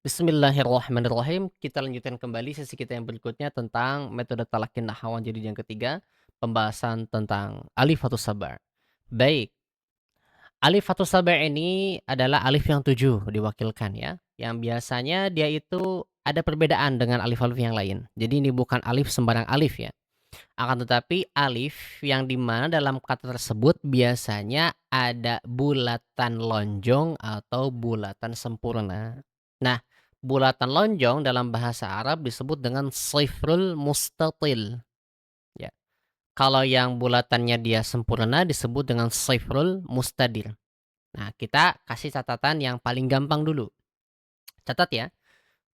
Bismillahirrahmanirrahim. Kita lanjutkan kembali sesi kita yang berikutnya tentang metode talaqqin nahwan jilid yang ketiga, pembahasan tentang alif fathus saba'. Baik, alif fathus saba' ini adalah alif yang 7 diwakilkan ya, yang biasanya dia itu ada perbedaan dengan alif-alif yang lain. Jadi ini bukan alif sembarang alif ya. Akan tetapi alif yang di mana dalam kata tersebut biasanya ada bulatan lonjong atau bulatan sempurna. Nah, bulatan lonjong dalam bahasa Arab disebut dengan shifrul mustatil, ya. Kalau yang bulatannya dia sempurna disebut dengan shifrul mustadir. Nah, kita kasih catatan yang paling gampang dulu. Catat ya,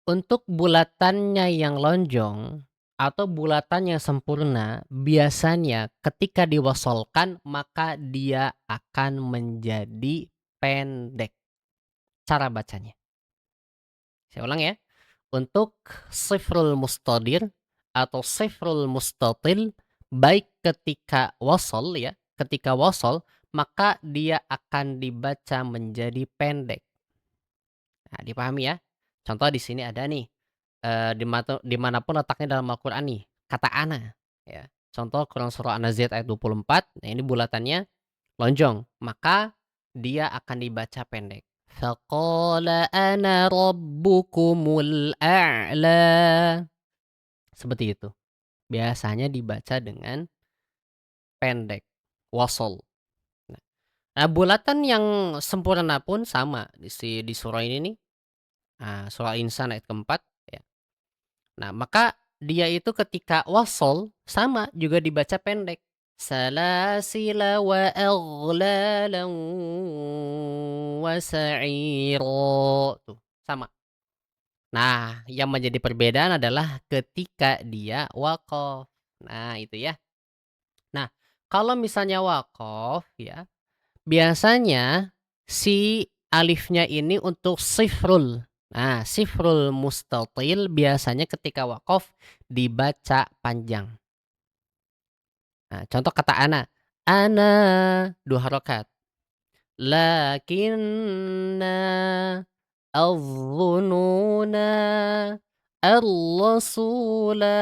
untuk bulatannya yang lonjong atau bulatan yang sempurna, biasanya ketika diwasolkan maka dia akan menjadi pendek cara bacanya. Saya ulang ya. Untuk shifrul mustadir atau shifrul mustatil, baik ketika wasol ya, ketika wasol maka dia akan dibaca menjadi pendek. Nah, dipahami ya. Contoh di sini ada nih, dimanapun letaknya dalam Al-Qur'an nih, kata ana, ya. Contoh Quran surah An-Nazi'at ayat 24, nah ini bulatannya lonjong, maka dia akan dibaca pendek. Faqala ana rabbukumul a'la. Seperti itu. Biasanya dibaca dengan pendek, wasol. Nah, bulatan yang sempurna pun sama di surah ini nih, surah Insan ayat keempat ya. Nah, maka dia itu ketika wasol sama juga dibaca pendek. Salasila wa aghlalan wa sa'ira. Tuh, sama. Nah, yang menjadi perbedaan adalah ketika dia waqaf. Nah, itu ya. Nah, kalau misalnya waqaf ya, biasanya si alifnya ini untuk sifrul. Nah, sifrul mustatil biasanya ketika waqaf dibaca panjang. Nah, contoh kata ana 2 harokat. Lakinna adh-dhununa ar-rasula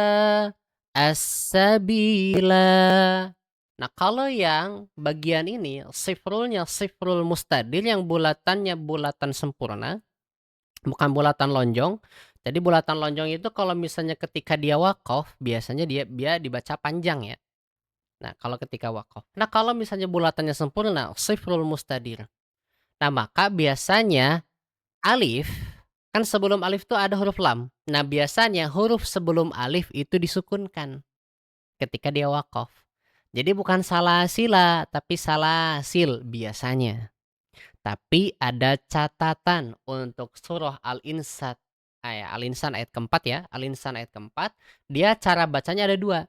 as-sabila. Nah, kalau yang bagian ini sifrulnya sifrul mustadir yang bulatannya bulatan sempurna, bukan bulatan lonjong. Jadi bulatan lonjong itu kalau misalnya ketika dia waqaf, biasanya dia dibaca panjang ya. Nah, kalau ketika waqaf. Nah, kalau misalnya bulatannya sempurna, sifrul mustadir. Nah, maka biasanya alif, kan sebelum alif itu ada huruf lam. Nah, biasanya huruf sebelum alif itu disukunkan ketika dia waqaf. Jadi bukan salasila, tapi salasil biasanya. Tapi ada catatan untuk surah Al-Insan. Al-Insan ayat keempat ya. Al-Insan ayat keempat. Dia cara bacanya ada 2.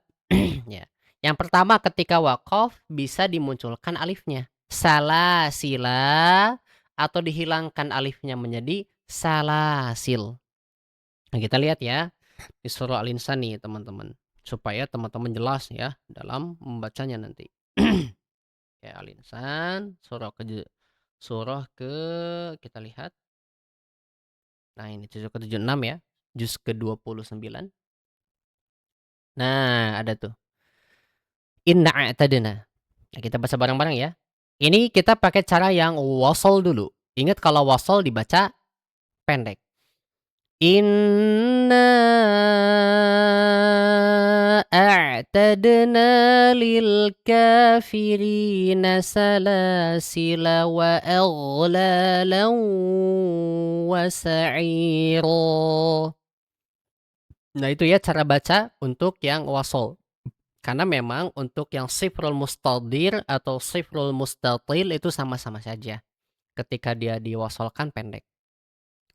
Ya. Yang pertama ketika waqaf bisa dimunculkan alifnya. Salasila atau dihilangkan alifnya menjadi salasil. Nah, kita lihat ya di surah Al-Insan nih teman-teman. Supaya teman-teman jelas ya dalam membacanya nanti. Ya, Al-Insan surah ke kita lihat. Nah, ini juz ke-76 ya. Juz ke-29. Nah, ada tuh. Inna a'tadna. Nah, kita baca bareng-bareng ya. Ini kita pakai cara yang wasol dulu. Ingat kalau wasol dibaca pendek. Inna a'tadna lil kafirina salasila wa aghlalan wa sa'ira. Nah, itu ya cara baca untuk yang wasol. Karena memang untuk yang sifrul mustadir atau sifrul mustatil itu sama-sama saja. Ketika dia diwasolkan pendek.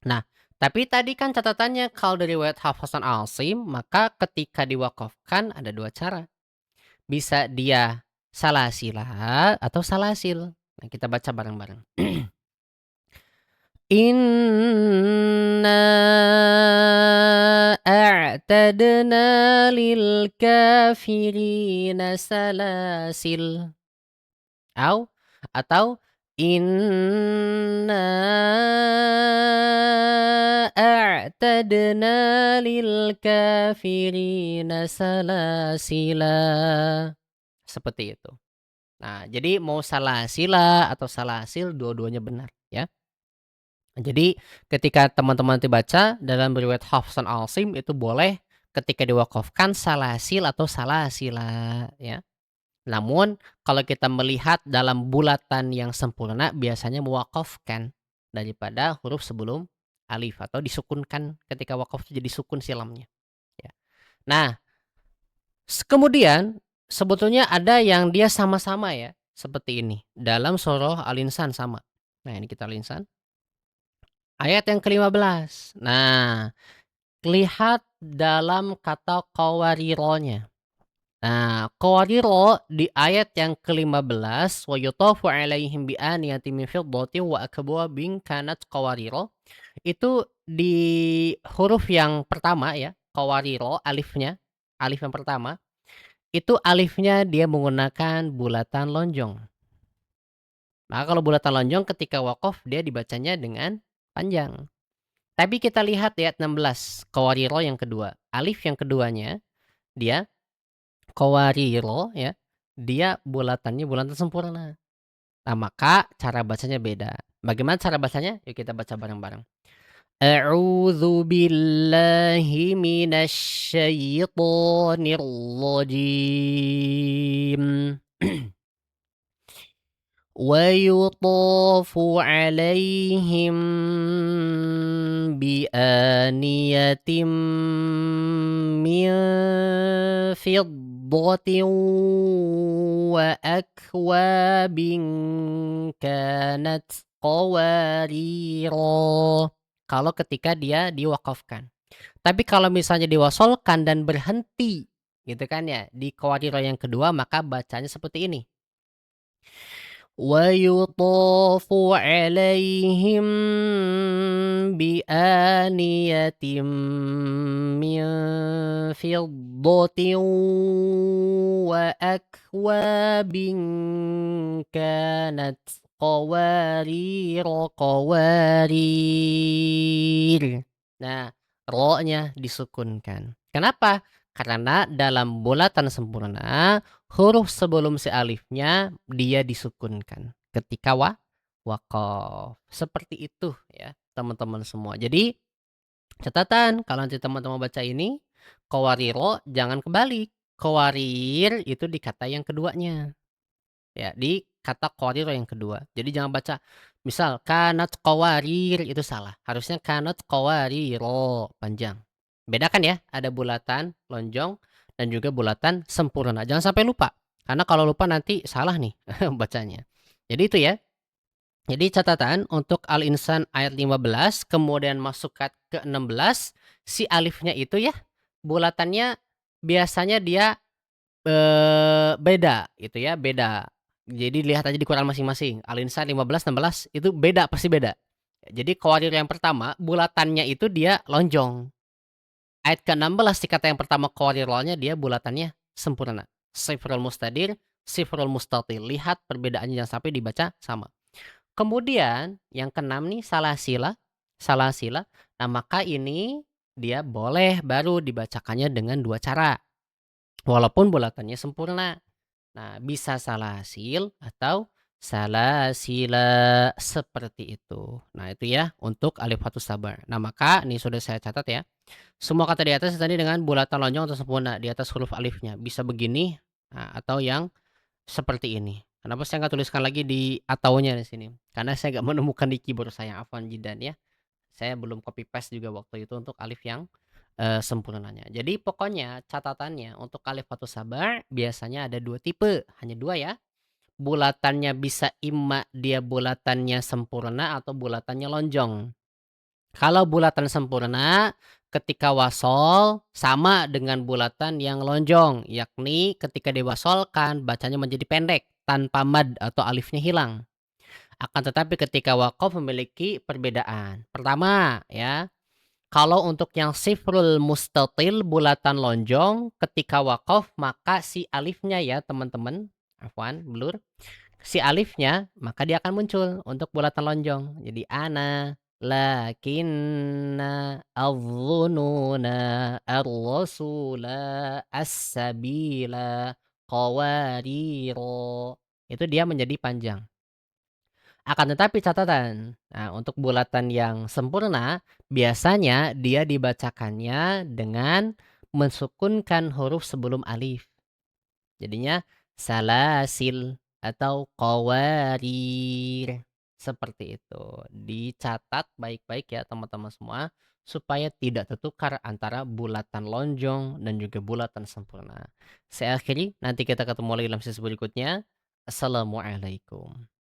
Nah, tapi tadi kan catatannya kalau dari riwayat Hafs an Asim, maka ketika diwakafkan ada 2 cara. Bisa dia salasila atau salasil. Nah, kita baca bareng-bareng. Inna a'tadna lil kafirina salasil. Atau inna وَأَعْتَدْنَا لِلْكَافِرِينَ سَلَاسِلَ. Seperti itu. Nah, jadi mau salasila atau salasil dua-duanya benar ya. Jadi ketika teman-teman nanti baca dalam riwayat Hafs dan Asim itu boleh ketika diwakafkan salasil atau salasila ya. Namun kalau kita melihat dalam bulatan yang sempurna biasanya mewakafkan daripada huruf sebelum alif atau disukunkan ketika wakaf itu jadi sukun silamnya ya. Nah, kemudian sebetulnya ada yang dia sama-sama ya seperti ini dalam surah Al-Insan sama. Nah, ini kita Al-Insan ayat yang ke-15. Nah, lihat dalam kata qawarironya. Nah, qawariro di ayat yang ke-15 wa yutafu 'alaihim bi aniyatin min fiddatin wa akwabin kanat qawariro. Itu di huruf yang pertama ya, qawariro alifnya, alif yang pertama, itu alifnya dia menggunakan bulatan lonjong. Nah, kalau bulatan lonjong ketika waqaf dia dibacanya dengan panjang. Tapi kita lihat di ayat 16, qawariro yang kedua. Alif yang keduanya dia qawariro ya, dia bulatannya bulatan sempurna. Nah, maka cara bacanya beda. Bagaimana cara bacanya? Yuk kita baca bareng-bareng. A'udzu billahi minasy syaithanir rajim. ويطاف عليهم بآنية من فضة وأكواب كانت قواريرا. Kalau ketika dia diwakafkan. Tapi kalau misalnya diwasolkan dan berhenti, gitu kan ya, di qawariro yang kedua maka bacanya seperti ini. ويطاف عليهم بآنية من فضة وأكواب كانت قوارير قوارير. Nah, ro-nya disukunkan. Kenapa? Karena dalam bulatan sempurna huruf sebelum si alifnya dia disukunkan ketika waqaf. Seperti itu ya, teman-teman semua. Jadi catatan kalau nanti teman-teman baca ini qawariro jangan kebalik. Qawarir itu di kata yang keduanya. Ya, di kata qawariro yang kedua. Jadi jangan baca misal kanat qawarir itu salah. Harusnya kanat qawariro panjang. Bedakan ya, ada bulatan lonjong dan juga bulatan sempurna. Jangan sampai lupa. Karena kalau lupa nanti salah nih bacanya. Jadi itu ya. Jadi catatan untuk Al-Insan ayat 15 kemudian masuk ke 16 si alifnya itu ya bulatannya biasanya dia beda gitu ya, beda. Jadi lihat aja di Quran masing-masing. Al-Insan 15 16 itu beda pasti beda. Jadi qawarir yang pertama bulatannya itu dia lonjong. Ayat ke-16 di kata yang pertama qawarirnya dia bulatannya sempurna. Sifrul mustadir, sifrul mustatil. Lihat perbedaannya jangan sampai dibaca sama. Kemudian yang ke-6 nih salasila. Salasila. Nah, maka ini dia boleh baru dibacakannya dengan dua cara. Walaupun bulatannya sempurna. Nah, bisa salasil atau salasila seperti itu. Nah, itu ya untuk alif fathus sabar. Nah, maka ini sudah saya catat ya. Semua kata di atas tadi dengan bulatan lonjong atau sempurna di atas huruf alifnya. Bisa begini atau yang seperti ini. Kenapa saya nggak tuliskan lagi di ataunya di sini? Karena saya nggak menemukan di keyboard saya. Afwan jidan ya. Saya belum copy paste juga waktu itu untuk alif yang sempurnanya. Jadi pokoknya catatannya untuk alif fathus sabar biasanya ada dua tipe. Hanya dua ya. Bulatannya bisa imma dia bulatannya sempurna atau bulatannya lonjong. Kalau bulatan sempurna ketika wasol sama dengan bulatan yang lonjong, yakni ketika diwasolkan bacanya menjadi pendek tanpa mad atau alifnya hilang. Akan tetapi ketika waqaf memiliki perbedaan. Pertama ya, kalau untuk yang sifrul mustatil bulatan lonjong ketika waqaf maka si alifnya ya teman-teman, afwan blur, si alifnya maka dia akan muncul untuk bulatan lonjong. Jadi ana lakinna adh-dhununa ar-rasula as-sabila qawariro. Itu dia menjadi panjang. Akan tetapi catatan, nah untuk bulatan yang sempurna, biasanya dia dibacakannya dengan mensukunkan huruf sebelum alif. Jadinya salasil atau qawarir. Seperti itu. Dicatat baik-baik ya teman-teman semua supaya tidak tertukar antara bulatan lonjong dan juga bulatan sempurna. Saya akhiri, nanti kita ketemu lagi dalam sesi berikutnya. Assalamualaikum.